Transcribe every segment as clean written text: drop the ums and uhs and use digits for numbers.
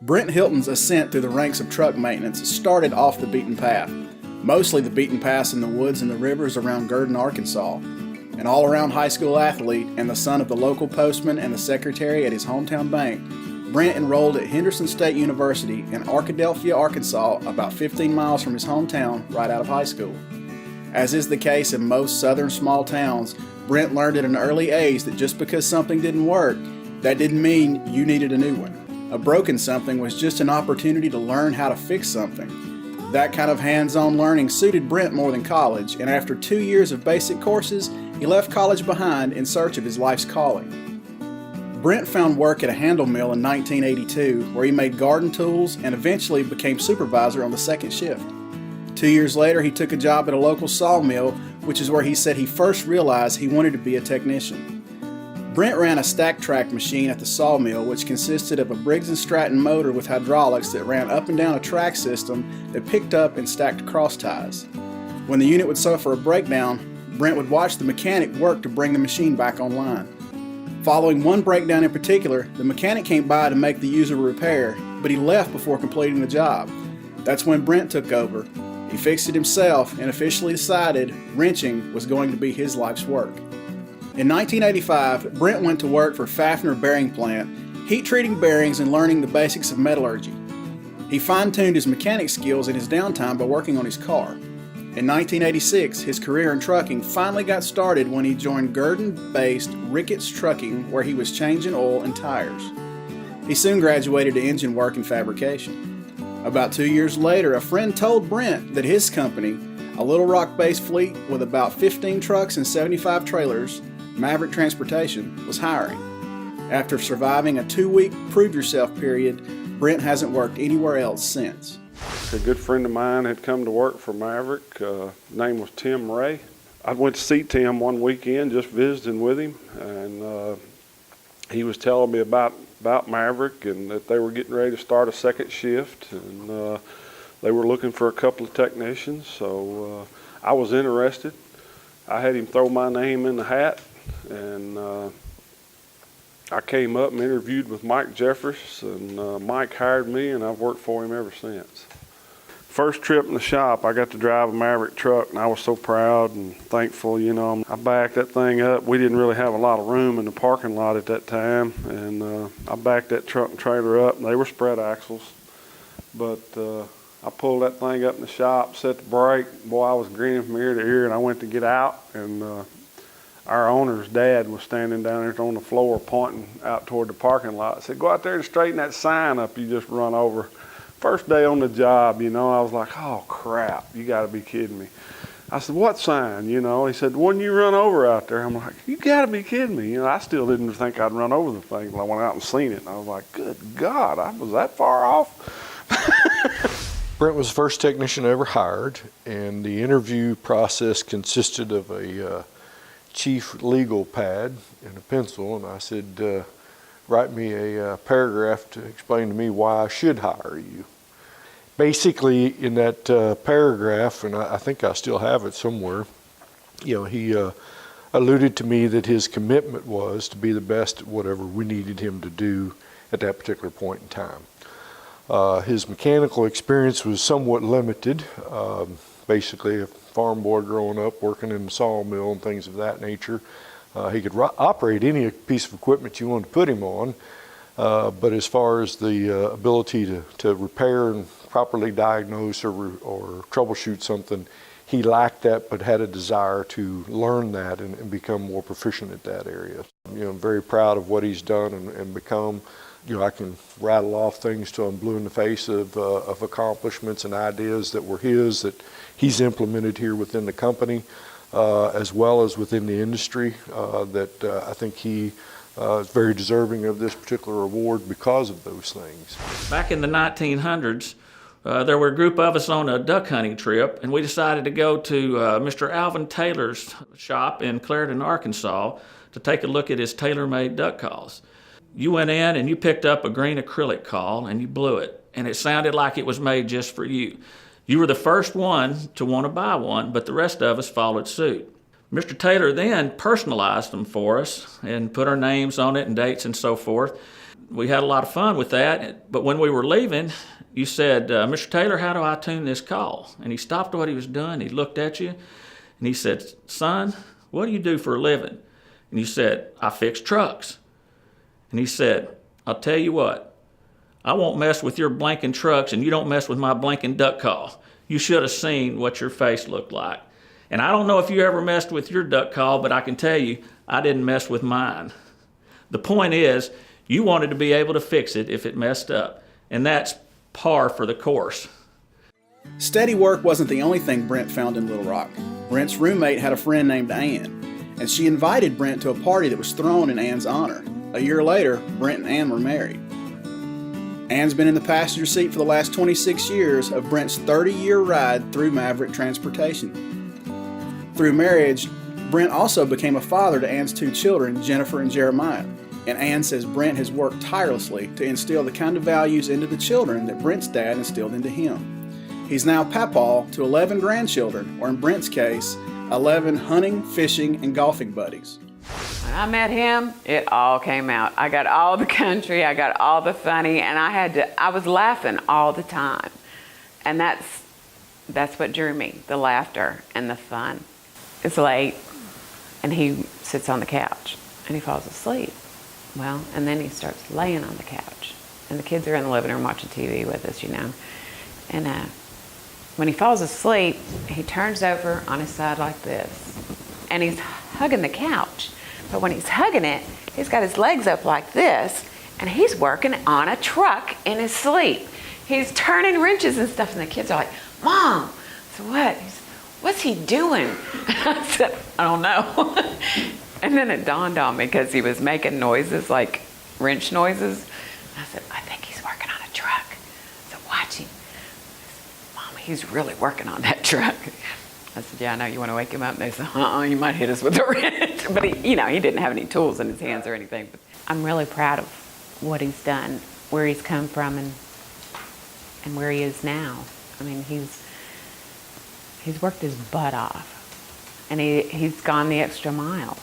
Brent Hilton's ascent through the ranks of truck maintenance started off the beaten path, mostly the beaten paths in the woods and the rivers around Gurdon, Arkansas. An all-around high school athlete and the son of the local postman and the secretary at his hometown bank, Brent enrolled at Henderson State University in Arkadelphia, Arkansas, about 15 miles from his hometown right out of high school. As is the case in most southern small towns, Brent learned at an early age that just because something didn't work, that didn't mean you needed a new one. A broken something was just an opportunity to learn how to fix something. That kind of hands-on learning suited Brent more than college, and after 2 years of basic courses, he left college behind in search of his life's calling. Brent found work at a handle mill in 1982, where he made garden tools and eventually became supervisor on the second shift. 2 years later, he took a job at a local sawmill, which is where he said he first realized he wanted to be a technician. Brent ran a stack track machine at the sawmill, which consisted of a Briggs & Stratton motor with hydraulics that ran up and down a track system that picked up and stacked cross ties. When the unit would suffer a breakdown, Brent would watch the mechanic work to bring the machine back online. Following one breakdown in particular, the mechanic came by to make the user repair, but he left before completing the job. That's when Brent took over. He fixed it himself and officially decided wrenching was going to be his life's work. In 1985, Brent went to work for Fafner Bearing Plant, heat treating bearings and learning the basics of metallurgy. He fine-tuned his mechanic skills in his downtime by working on his car. In 1986, his career in trucking finally got started when he joined Gurdon-based Ricketts Trucking, where he was changing oil and tires. He soon graduated to engine work and fabrication. About 2 years later, a friend told Brent that his company, a Little Rock-based fleet with about 15 trucks and 75 trailers, Maverick Transportation, was hiring. After surviving a 2-week prove-yourself period, Brent hasn't worked anywhere else since. A good friend of mine had come to work for Maverick. His name was Tim Ray. I went to see Tim one weekend, just visiting with him, and he was telling me about Maverick and that they were getting ready to start a second shift, and they were looking for a couple of technicians, so I was interested. I had him throw my name in the hat, and I came up and interviewed with Mike Jeffers, and Mike hired me, and I've worked for him ever since. First trip in the shop, I got to drive a Maverick truck, and I was so proud and thankful, you know. I backed that thing up. We didn't really have a lot of room in the parking lot at that time, and I backed that truck and trailer up, and they were spread axles. But I pulled that thing up in the shop, set the brake. Boy, I was grinning from ear to ear, and I went to get out, and our owner's dad was standing down there on the floor pointing out toward the parking lot. I said, "Go out there and straighten that sign up you just run over." First day on the job, you know, I was like, "Oh, crap, you got to be kidding me." I said, "What sign?" You know, he said, "The one you run over out there." I'm like, "You got to be kidding me." You know, I still didn't think I'd run over the thing, but I went out and seen it, and I was like, "Good God, I was that far off?" Brent was the first technician I ever hired, and the interview process consisted of a chief legal pad and a pencil, and I said, write me a paragraph to explain to me why I should hire you. Basically, in that paragraph, and I think I still have it somewhere, you know, he alluded to me that his commitment was to be the best at whatever we needed him to do at that particular point in time. His mechanical experience was somewhat limited. Basically, a farm boy growing up, working in the sawmill and things of that nature. He could operate any piece of equipment you wanted to put him on, but as far as the ability to repair and properly diagnose or troubleshoot something, he lacked that, but had a desire to learn that and become more proficient at that area. You know, I'm very proud of what he's done and become. You know, I can rattle off things till I'm blue in the face of accomplishments and ideas that were his, that he's implemented here within the company, as well as within the industry, that I think he is very deserving of this particular award because of those things. Back in the 1900s, there were a group of us on a duck hunting trip, and we decided to go to Mr. Alvin Taylor's shop in Clarendon, Arkansas, to take a look at his tailor-made duck calls. You went in and you picked up a green acrylic call and you blew it, and it sounded like it was made just for you. You were the first one to want to buy one, but the rest of us followed suit. Mr. Taylor then personalized them for us and put our names on it and dates and so forth. we had a lot of fun with that. But when we were leaving, you said, Mr. Taylor, how do I tune this call? And he stopped what he was doing. He looked at you and he said, son, what do you do for a living? And you said, I fix trucks. And he said, I'll tell you what, I won't mess with your blanking trucks and you don't mess with my blanking duck call. You should have seen what your face looked like. And I don't know if you ever messed with your duck call, but I can tell you, I didn't mess with mine. The point is, you wanted to be able to fix it if it messed up. And that's par for the course. Steady work wasn't the only thing Brent found in Little Rock. Brent's roommate had a friend named Ann, and she invited Brent to a party that was thrown in Ann's honor. A year later, Brent and Ann were married. Ann's been in the passenger seat for the last 26 years of Brent's 30-year ride through Maverick Transportation. Through marriage, Brent also became a father to Ann's 2 children, Jennifer and Jeremiah. And Ann says Brent has worked tirelessly to instill the kind of values into the children that Brent's dad instilled into him. He's now papaw to 11 grandchildren, or in Brent's case, 11 hunting, fishing, and golfing buddies. When I met him, it all came out. I got all the country, I got all the funny, and I was laughing all the time. And that's what drew me, the laughter and the fun. It's late, and he sits on the couch, and he falls asleep. Well, and then he starts laying on the couch, and the kids are in the living room watching TV with us, you know. And when he falls asleep, he turns over on his side like this, and he's hugging the couch. But when he's hugging it, he's got his legs up like this, and he's working on a truck in his sleep. He's turning wrenches and stuff, and the kids are like, Mom, so what? What's he doing? I said, I don't know. And then it dawned on me because he was making noises, like wrench noises. I said, I think he's working on a truck. So watch him. Mom, he's really working on that truck. I said, yeah, I know, you want to wake him up? And they said, you might hit us with a wrench. But he didn't have any tools in his hands or anything. But I'm really proud of what he's done, where he's come from, and where he is now. I mean, he's worked his butt off, and he's gone the extra mile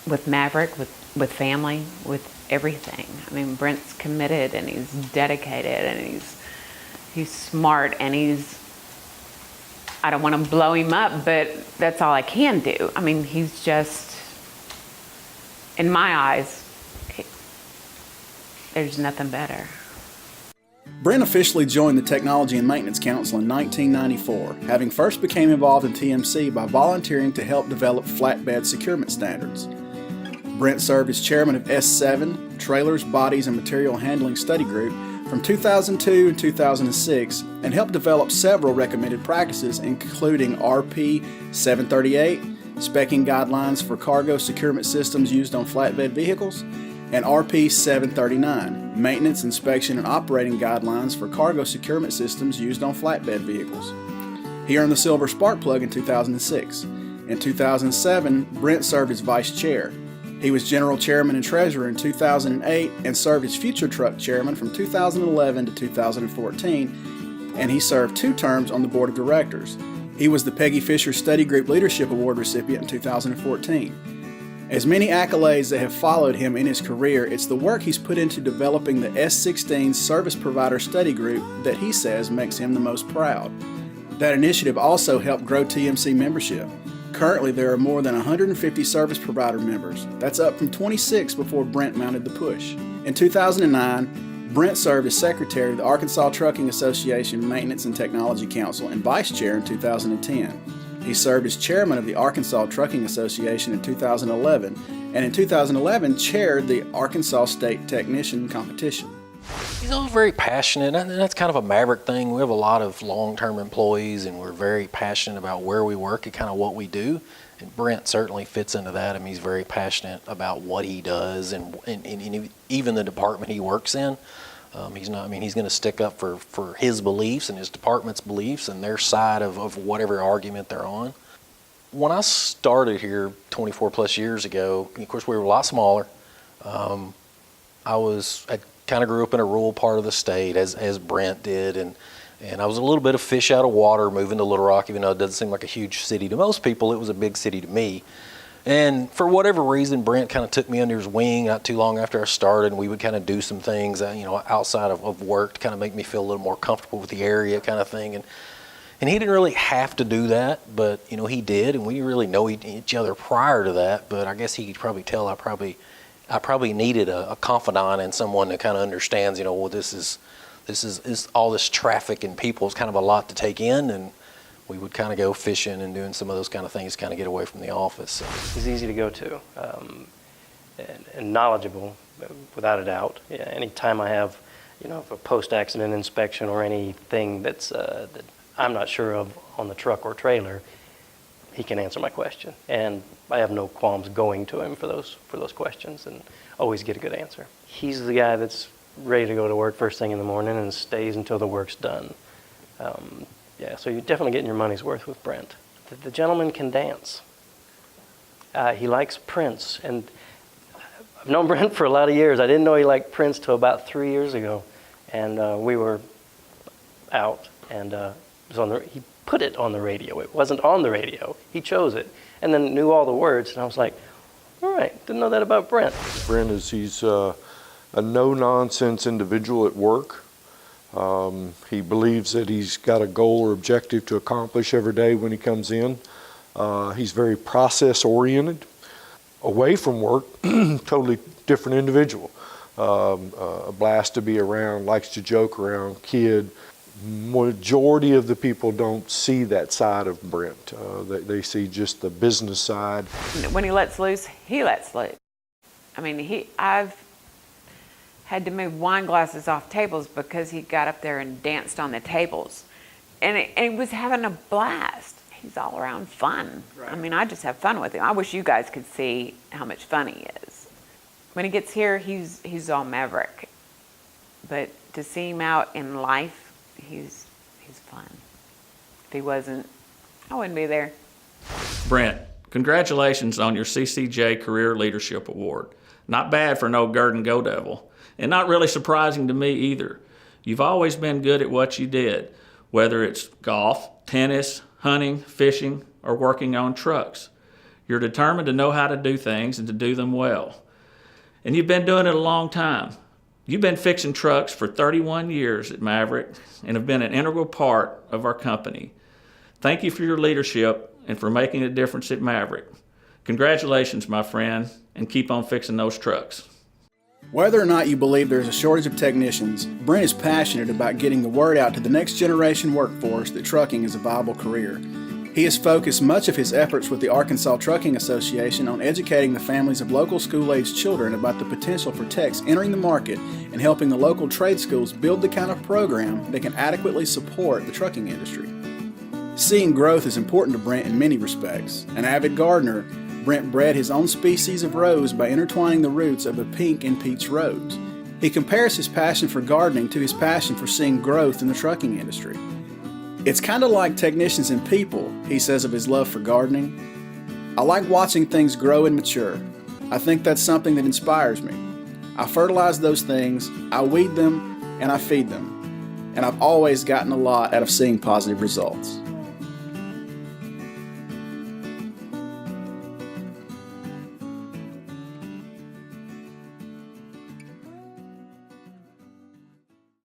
with Maverick, with family, with everything. I mean, Brent's committed, and he's dedicated, and he's smart, and I don't want to blow him up, but that's all I can do. I mean, he's just, in my eyes, there's nothing better. Brent officially joined the Technology and Maintenance Council in 1994, having first became involved in TMC by volunteering to help develop flatbed securement standards. Brent served as chairman of S7, Trailers, Bodies, and Material Handling Study Group from 2002 and 2006, and helped develop several recommended practices, including RP 738, Specing Guidelines for Cargo Securement Systems Used on Flatbed Vehicles, and RP 739, Maintenance, Inspection, and Operating Guidelines for Cargo Securement Systems Used on Flatbed Vehicles. He earned the Silver Spark Plug in 2006. In 2007, Brent served as vice chair. He was general chairman and treasurer in 2008 and served as future truck chairman from 2011 to 2014, and he served 2 terms on the board of directors. He was the Peggy Fisher Study Group Leadership Award recipient in 2014. As many accolades that have followed him in his career, it's the work he's put into developing the S16 Service Provider Study Group that he says makes him the most proud. That initiative also helped grow TMC membership. Currently, there are more than 150 service provider members. That's up from 26 before Brent mounted the push. In 2009, Brent served as secretary of the Arkansas Trucking Association Maintenance and Technology Council and vice chair in 2010. He served as chairman of the Arkansas Trucking Association in 2011, and in 2011 chaired the Arkansas State Technician Competition. He's all very passionate, and that's kind of a Maverick thing. We have a lot of long-term employees, and we're very passionate about where we work and kind of what we do. And Brent certainly fits into that. I mean, he's very passionate about what he does and even the department he works in. He's going to stick up for his beliefs and his department's beliefs and their side of whatever argument they're on. When I started here 24 plus years ago, of course we were a lot smaller. I kind of grew up in a rural part of the state as Brent did, and I was a little bit of fish out of water moving to Little Rock, even though it doesn't seem like a huge city to most people. It was a big city to me. And for whatever reason, Brent kind of took me under his wing not too long after I started, and we would kind of do some things, outside of work to kind of make me feel a little more comfortable with the area kind of thing. And he didn't really have to do that, but, he did, and we didn't really know each other prior to that, but I guess he could probably tell I probably needed a confidant and someone that kind of understands, this is all this traffic and people is kind of a lot to take in, and we would kind of go fishing and doing some of those kind of things, kind of get away from the office. So. He's easy to go to, and knowledgeable, without a doubt. Yeah, anytime I have, a post-accident inspection or anything that I'm not sure of on the truck or trailer, he can answer my question, and I have no qualms going to him for those questions, and always get a good answer. He's the guy that's ready to go to work first thing in the morning and stays until the work's done. So you're definitely getting your money's worth with Brent. The gentleman can dance. He likes Prince, and I've known Brent for a lot of years. I didn't know he liked Prince till about 3 years ago, and we were out, and he put it on the radio. It wasn't on the radio. He chose it, and then knew all the words, and I was like, all right, didn't know that about Brent. Brent he's a no-nonsense individual at work. He believes that he's got a goal or objective to accomplish every day when he comes in. He's very process-oriented. Away from work, totally different individual. A blast to be around, likes to joke around, kid. Majority of the people don't see that side of Brent. They see just the business side. When he lets loose, he lets loose. I mean, I've had to move wine glasses off tables because he got up there and danced on the tables. And he was having a blast. He's all around fun. Right. I mean, I just have fun with him. I wish you guys could see how much fun he is. When he gets here, he's all maverick. But to see him out in life, he's fun. If he wasn't, I wouldn't be there. Brent, congratulations on your CCJ Career Leadership Award. Not bad for no Gurdon Go Devil. And not really surprising to me either. You've always been good at what you did, whether it's golf, tennis, hunting, fishing, or working on trucks. You're determined to know how to do things and to do them well. And you've been doing it a long time. You've been fixing trucks for 31 years at Maverick and have been an integral part of our company. Thank you for your leadership and for making a difference at Maverick. Congratulations, my friend, and keep on fixing those trucks. Whether or not you believe there's a shortage of technicians, Brent is passionate about getting the word out to the next generation workforce that trucking is a viable career. He has focused much of his efforts with the Arkansas Trucking Association on educating the families of local school-aged children about the potential for techs entering the market and helping the local trade schools build the kind of program that can adequately support the trucking industry. Seeing growth is important to Brent in many respects. An avid gardener, Brent bred his own species of rose by intertwining the roots of a pink and peach rose. He compares his passion for gardening to his passion for seeing growth in the trucking industry. It's kind of like technicians and people, he says of his love for gardening. I like watching things grow and mature. I think that's something that inspires me. I fertilize those things, I weed them, and I feed them. And I've always gotten a lot out of seeing positive results.